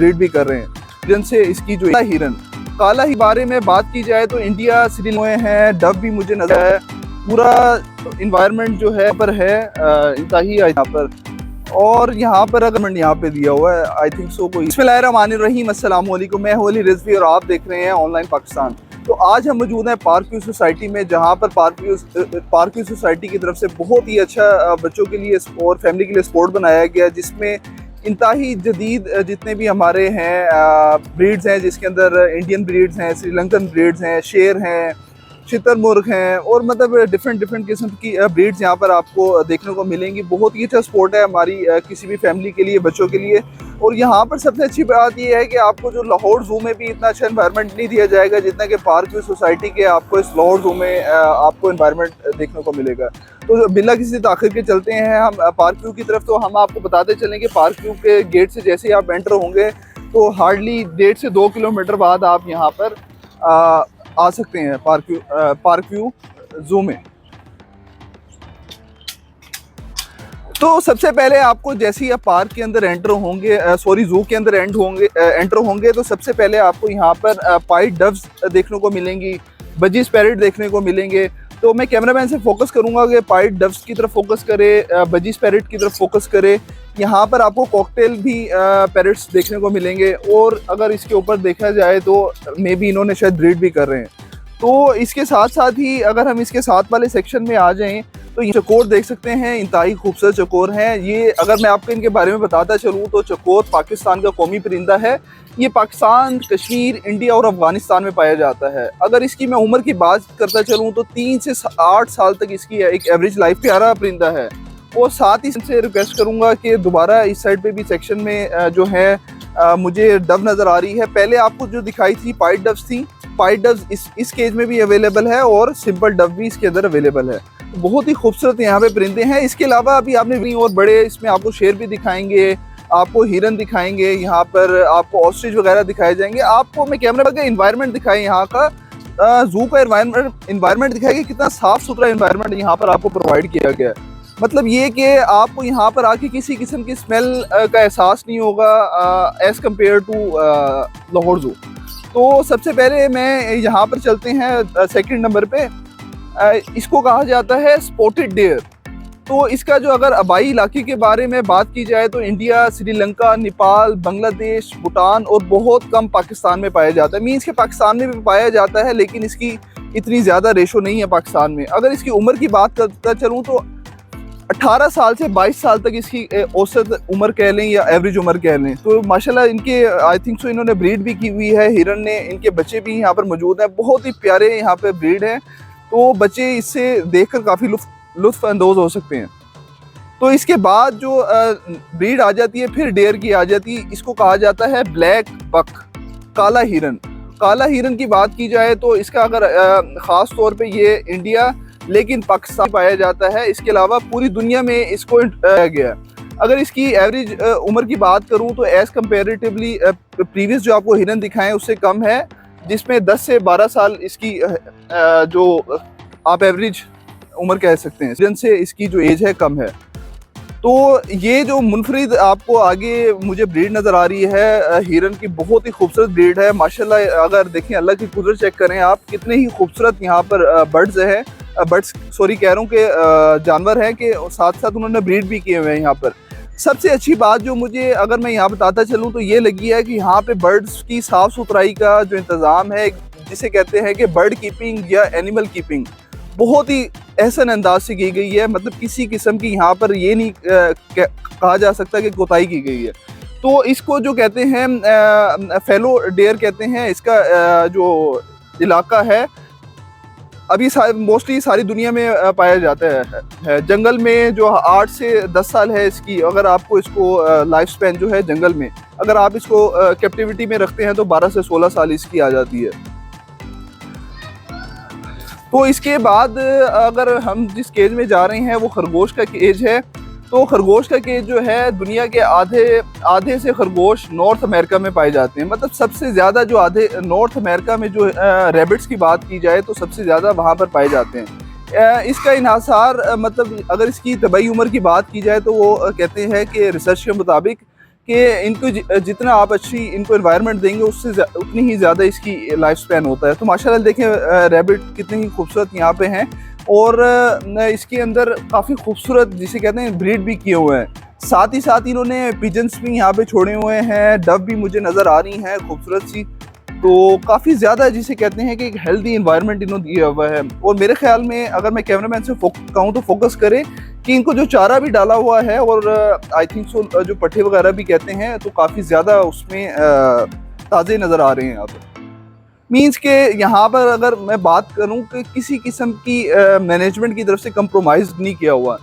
Breed भी कर रहे हैं, जिनसे इसकी जो हिरन काला ही बारे में बात की जाए तो इंडिया श्रीलंका है, डब भी मुझे नजर है, पूरा इन्वायरमेंट जो है पर है इंतही यहाँ पर। और यहाँ पर अगर यहाँ पे दिया हुआ है आई थिंक सो कोई। बिस्मिल्लाहिर्रहमानिर्रहीम, अस्सलाम वालेकुम, मैं हूं अली रिजवी और आप देख रहे हैं ऑनलाइन पाकिस्तान। तो आज हम मौजूद हैं पार्क व्यू सोसाइटी में, जहाँ पर पार्क व्यू सोसाइटी की तरफ से बहुत ही अच्छा बच्चों के लिए और फैमिली के लिए स्पोर्ट बनाया गया, जिसमें इंतही जदीद जितने भी हमारे हैं ब्रीड्स हैं, जिसके अंदर इंडियन ब्रीड्स हैं, श्रीलंकन ब्रीड्स हैं, शेर हैं, शुतुरमुर्ग हैं और मतलब डिफरेंट किस्म की ब्रीड्स यहाँ पर आपको देखने को मिलेंगी। बहुत ही अच्छा स्पोर्ट है हमारी किसी भी फैमिली के लिए, बच्चों के लिए। और यहाँ पर सबसे अच्छी बात ये है कि आपको जो लाहौर ज़ू में भी इतना अच्छा इन्वायरमेंट नहीं दिया जाएगा जितना कि पार्क व्यू सोसाइटी के आपको इस लाहौर ज़ू में आपको इन्वायरमेंट देखने को मिलेगा। तो बिना किसी ताख़िर के चलते हैं हम पार्क व्यू की तरफ। तो हम आपको बताते चलें कि पार्क व्यू के गेट से जैसे ही आप एंटर होंगे तो हार्डली 1.5 से 2 किलोमीटर बाद आप यहाँ पर आ सकते हैं पार्क व्यू ज़ू में। तो सबसे पहले आपको जैसे ही आप पार्क के अंदर एंटर होंगे, ज़ू के अंदर एंटर होंगे तो सबसे पहले आपको यहाँ पर पाइट डव्स देखने को मिलेंगी, बजीज पैरेट देखने को मिलेंगे। तो मैं कैमरामैन से फोकस करूँगा कि पाइट डव्स की तरफ फोकस करे, बजीज पैरेट की तरफ फोकस करे। यहाँ पर आपको कॉकटेल भी पैरेट्स देखने को मिलेंगे। और अगर इसके ऊपर देखा जाए तो मे बी इन्होंने शायद ब्रीड भी कर रहे हैं। तो इसके साथ साथ ही अगर हम इसके साथ वाले सेक्शन में आ जाएं तो ये चकोर देख सकते हैं, इंतहाई खूबसूरत चकोर हैं ये। अगर मैं आपको इनके बारे में बताता चलूँ तो चकोर पाकिस्तान का कौमी परिंदा है। ये पाकिस्तान, कश्मीर, इंडिया और अफगानिस्तान में पाया जाता है। अगर इसकी मैं उम्र की बात करता चलूँ तो 3 से 8 साल तक इसकी एक एवरेज लाइफ। प्यारा परिंदा है। और साथ ही इनसे रिक्वेस्ट करूँगा कि दोबारा इस साइड पे भी सेक्शन में जो है मुझे डव नज़र आ रही है। पहले आपको जो दिखाई थी पाइट डव्स थी, पाइट डव्स इस केज में भी अवेलेबल है और सिंपल डव भी इसके अंदर अवेलेबल है। बहुत ही खूबसूरत यहाँ पे परिंदे हैं। इसके अलावा अभी आपने और बड़े इसमें आपको शेर भी दिखाएंगे, आपको हिरन दिखाएंगे, यहाँ पर आपको ऑस्ट्रिच वगैरह दिखाए जाएंगे। आपको मैं कैमरा का इन्वायरमेंट दिखाएं, यहाँ का ज़ू का इन्वायरमेंट दिखाएंगे, कितना साफ़ सुथरा इन्वायरमेंट यहाँ पर आपको प्रोवाइड किया गया है। मतलब ये कि आपको यहाँ पर आके किसी किस्म की स्मेल का एहसास नहीं होगा as compare to Lahore zoo. तो सबसे पहले मैं यहाँ पर चलते हैं सेकंड नंबर पे। इसको कहा जाता है स्पॉटेड डेयर। तो इसका जो अगर आबाई इलाके के बारे में बात की जाए तो इंडिया, श्रीलंका, नेपाल, बांग्लादेश, भूटान और बहुत कम पाकिस्तान में पाया जाता है। मीन्स के पाकिस्तान में भी पाया जाता है लेकिन इसकी इतनी ज़्यादा रेशो नहीं है पाकिस्तान में। अगर इसकी उम्र की बात करता चलूँ तो 18 साल से 22 साल तक इसकी औसत उम्र कह लें या एवरेज उम्र कह लें। तो माशाल्लाह इनके आई थिंक सो इन्होंने ब्रीड भी की हुई है, हिरन ने, इनके बच्चे भी यहाँ पर मौजूद हैं। बहुत ही प्यारे यहाँ पे ब्रीड हैं। तो बच्चे इससे देखकर काफ़ी लुत्फ़ अंदोज़ हो सकते हैं। तो इसके बाद जो ब्रीड आ जाती है फिर डेयर की आ जाती है। इसको कहा जाता है ब्लैक बक, काला हिरन। काला हिरन की बात की जाए तो इसका अगर ख़ास तौर पे ये इंडिया लेकिन पाकिस्तान पाया जाता है। इसके अलावा पूरी दुनिया में इसको पाया गया। अगर इसकी एवरेज उम्र की बात करूं तो एज़ कम्पेरेटिवली प्रीवियस जो आपको हिरन दिखाएं उससे कम है, जिसमें 10 से 12 साल इसकी जो आप एवरेज उम्र कह सकते हैं, हिरन से इसकी जो एज है कम है। तो ये जो मुनफरिद आपको आगे मुझे ब्रीड नज़र आ रही है हिरन की, बहुत ही खूबसूरत ब्रीड है माशाल्लाह। अगर देखें अल्लाह की कुदरत चेक करें आप, कितने ही खूबसूरत यहाँ पर बर्ड्स कह रहा हूँ कि जानवर हैं कि साथ साथ उन्होंने ब्रीड भी किए हुए हैं यहाँ पर। सबसे अच्छी बात जो मुझे अगर मैं यहाँ बताता चलूँ तो ये लगी है कि यहाँ पे बर्ड्स की साफ़ सुथराई का जो इंतज़ाम है, जिसे कहते हैं कि बर्ड कीपिंग या एनिमल कीपिंग, बहुत ही एहसन अंदाज से की गई है। मतलब किसी किस्म की यहाँ पर ये नहीं कहा जा सकता कि कोताही की गई है। तो इसको जो कहते हैं फेलो डेयर कहते हैं। इसका जो इलाका है अभी मोस्टली सारी दुनिया में पाया जाता है। जंगल में जो 8 से 10 साल है इसकी, अगर आपको इसको लाइफ स्पैन जो है जंगल में, अगर आप इसको कैप्टिविटी में रखते हैं तो 12 से 16 साल इसकी आ जाती है। तो इसके बाद अगर हम जिस केज में जा रहे हैं वो खरगोश का केज है। तो खरगोश का केज जो है दुनिया के आधे से खरगोश नॉर्थ अमेरिका में पाए जाते हैं। मतलब सबसे ज़्यादा जो आधे नॉर्थ अमेरिका में जो रैबिट्स की बात की जाए तो सबसे ज़्यादा वहाँ पर पाए जाते हैं। इसका इन्हासार मतलब अगर इसकी तबई उम्र की बात की जाए तो वो कहते हैं कि रिसर्च के मुताबिक कि इनको जितना आप अच्छी इनको एनवायरनमेंट देंगे उससे उतनी ही ज़्यादा इसकी लाइफ स्पैन होता है। तो माशाल्लाह देखें रैबिट कितनी ही खूबसूरत यहाँ पे हैं, और इसके अंदर काफ़ी खूबसूरत जिसे कहते हैं ब्रीड भी किए हुए हैं। साथ ही साथ इन्होंने पिजन्स भी यहाँ पे छोड़े हुए हैं, डव भी मुझे नज़र आ रही हैं खूबसूरत सी। तो काफ़ी ज़्यादा जिसे कहते हैं कि एक हेल्दी इन्वायरमेंट इन्होंने दिया हुआ है। और मेरे ख्याल में अगर मैं कैमरामैन से कहूँ तो फोकस करें कि इनको जो चारा भी डाला हुआ है, और आई थिंक सो जो पट्टे वगैरह भी कहते हैं, तो काफ़ी ज़्यादा उसमें ताज़े नज़र आ रहे हैं यहाँ पर। मीन्स के यहाँ पर अगर मैं बात करूँ कि किसी किस्म की मैनेजमेंट की तरफ से कंप्रोमाइज़ नहीं किया हुआ।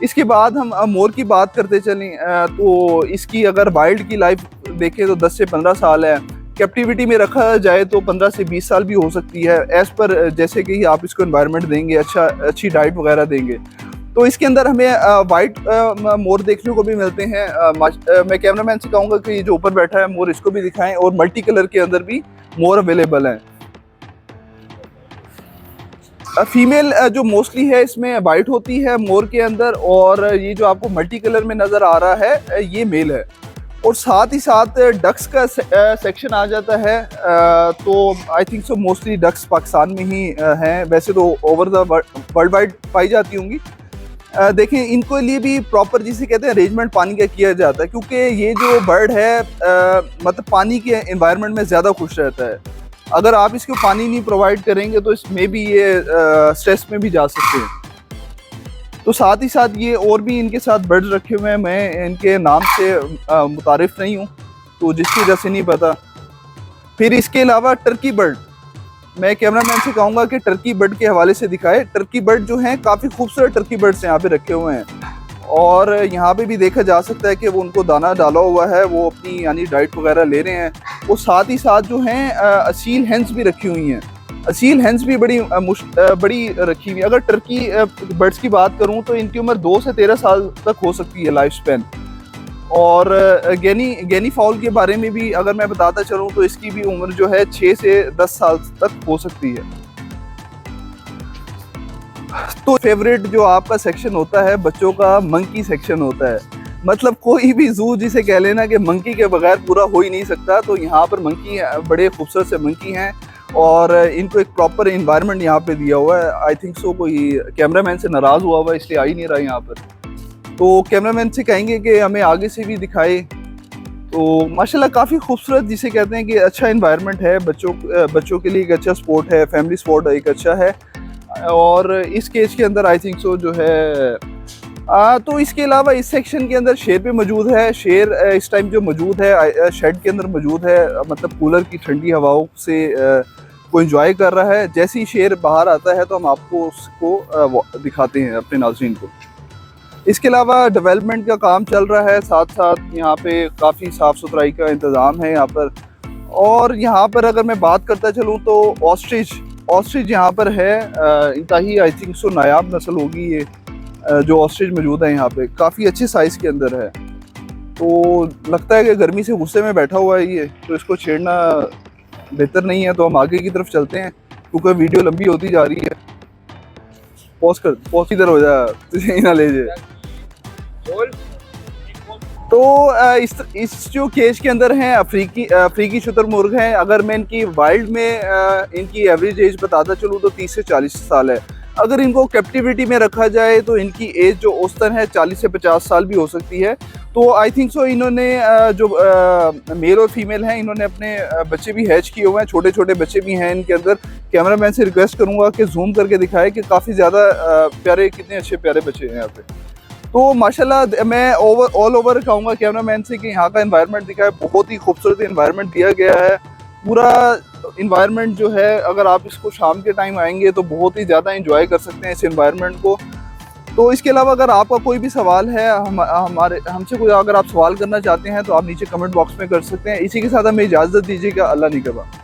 इसके बाद हम मोर की बात करते चलें तो इसकी अगर वाइल्ड की लाइफ देखें तो 10 से 15 साल है। कैप्टिविटी में रखा जाए तो 15 से 20 साल भी हो सकती है, एज़ पर जैसे कि आप इसको एनवायरनमेंट देंगे, अच्छी डाइट वगैरह देंगे। तो इसके अंदर हमें वाइट मोर देखने को भी मिलते हैं। मैं कैमरामैन से कहूँगा कि ये जो ऊपर बैठा है मोर, इसको भी दिखाएं, और मल्टी कलर के अंदर भी मोर अवेलेबल हैं। फीमेल जो मोस्टली है इसमें वाइट होती है मोर के अंदर, और ये जो आपको मल्टी कलर में नज़र आ रहा है ये मेल है। और साथ ही साथ डक्स का सेक्शन आ जाता है। तो I think so mostly ducks Pakistan में ही हैं, वैसे तो ओवर द वर्ल्ड वाइड पाई जाती होंगी। देखें इनको लिए भी प्रॉपर जिसे कहते हैं अरेंजमेंट पानी का किया जाता है, क्योंकि ये जो बर्ड है मतलब पानी के एनवायरनमेंट में ज़्यादा खुश रहता है। अगर आप इसको पानी नहीं प्रोवाइड करेंगे तो इसमें भी ये स्ट्रेस में भी जा सकते हैं। तो साथ ही साथ ये और भी इनके साथ बर्ड्स रखे हुए हैं, मैं इनके नाम से मुतारिफ नहीं हूँ, तो जिसकी वजह से नहीं पता। फिर इसके अलावा टर्की बर्ड, मैं कैमरामैन से कहूँगा कि टर्की बर्ड के हवाले से दिखाए। टर्की बर्ड जो हैं काफ़ी खूबसूरत टर्की बर्ड्स यहाँ पे रखे हुए हैं, और यहाँ पे भी देखा जा सकता है कि वो उनको दाना डाला हुआ है, वो अपनी यानी डाइट वगैरह ले रहे हैं। वो साथ ही साथ जो हैं असील हेंस भी रखी हुई हैं। असील हेंस भी बड़ी रखी हुई है। अगर टर्की बर्ड्स की बात करूँ तो इनकी उम्र 2 से 13 साल तक हो सकती है लाइफ स्पैन। और गैनी फाउल के बारे में भी अगर मैं बताता चलूँ तो इसकी भी उम्र जो है 6 से 10 साल तक हो सकती है। तो फेवरेट जो आपका सेक्शन होता है बच्चों का, मंकी सेक्शन होता है। मतलब कोई भी जू जिसे कह लेना कि मंकी के बगैर पूरा हो ही नहीं सकता। तो यहाँ पर मंकी बड़े खूबसूरत से मंकी हैं, और इनको एक प्रॉपर इन्वायरमेंट यहाँ पे दिया हुआ है। आई थिंक सो कोई कैमरामैन से नाराज़ हुआ हुआ इसलिए आ ही नहीं रहा यहाँ पर। तो कैमरामैन से कहेंगे कि हमें आगे से भी दिखाए। तो माशाल्लाह काफ़ी खूबसूरत जिसे कहते हैं कि अच्छा इन्वायरमेंट है, बच्चों के लिए एक अच्छा स्पोर्ट है, फैमिली स्पोर्ट एक अच्छा है। और इस केज के अंदर आई थिंक सो जो है तो इसके अलावा इस सेक्शन के अंदर शेर भी मौजूद है। शेर इस टाइम जो मौजूद है शेड के अंदर मौजूद है, मतलब कूलर की ठंडी हवाओं से को एंजॉय कर रहा है। जैसे ही शेर बाहर आता है तो हम आपको उसको दिखाते हैं अपने नाज़रीन को। इसके अलावा डेवलपमेंट का काम चल रहा है, साथ साथ यहाँ पे काफ़ी साफ़ सुथराई का इंतज़ाम है यहाँ पर। और यहाँ पर अगर मैं बात करता चलूँ तो ऑस्ट्रिच यहाँ पर है, इंतहाई आई थिंक सो नायाब नस्ल होगी ये जो ऑस्ट्रिच मौजूद है यहाँ पे, काफ़ी अच्छे साइज़ के अंदर है। तो लगता है कि गर्मी से गुस्से में बैठा हुआ है ये, तो इसको छेड़ना बेहतर नहीं है। तो हम आगे की तरफ चलते हैं क्योंकि वीडियो लंबी होती जा रही है। पॉज इधर हो जा, तुझे ना ले जाए। तो इस जो केज के अंदर हैं अफ्रीकी शुतुरमुर्ग हैं। अगर मैं इनकी वाइल्ड में इनकी एवरेज एज बताता चलूँ तो 30 से 40 साल है। अगर इनको कैप्टिविटी में रखा जाए तो इनकी एज जो औसतन है 40 से 50 साल भी हो सकती है। तो आई थिंक सो इन्होंने जो मेल और फीमेल हैं इन्होंने अपने बच्चे भी हैच किए हुए हैं, छोटे छोटे बच्चे भी हैं इनके अंदर। कैमरामैन से रिक्वेस्ट करूँगा कि जूम करके दिखाए कि काफ़ी ज़्यादा प्यारे, कितने अच्छे प्यारे बच्चे हैं यहाँ पे। तो माशाल्लाह मैं ऑल ओवर कहूँगा कैमरामैन से कि यहाँ का एनवायरनमेंट दिखाए, बहुत ही खूबसूरत एनवायरनमेंट दिया गया है। पूरा इन्वायरमेंट जो है अगर आप इसको शाम के टाइम आएंगे तो बहुत ही ज़्यादा एंजॉय कर सकते हैं इस एनवायरनमेंट को। तो इसके अलावा अगर आपका कोई भी सवाल है हमसे कोई अगर आप सवाल करना चाहते हैं तो आप नीचे कमेंट बॉक्स में कर सकते हैं। इसी के साथ हमें इजाज़त दीजिएगा। अल्लाह निगहबान।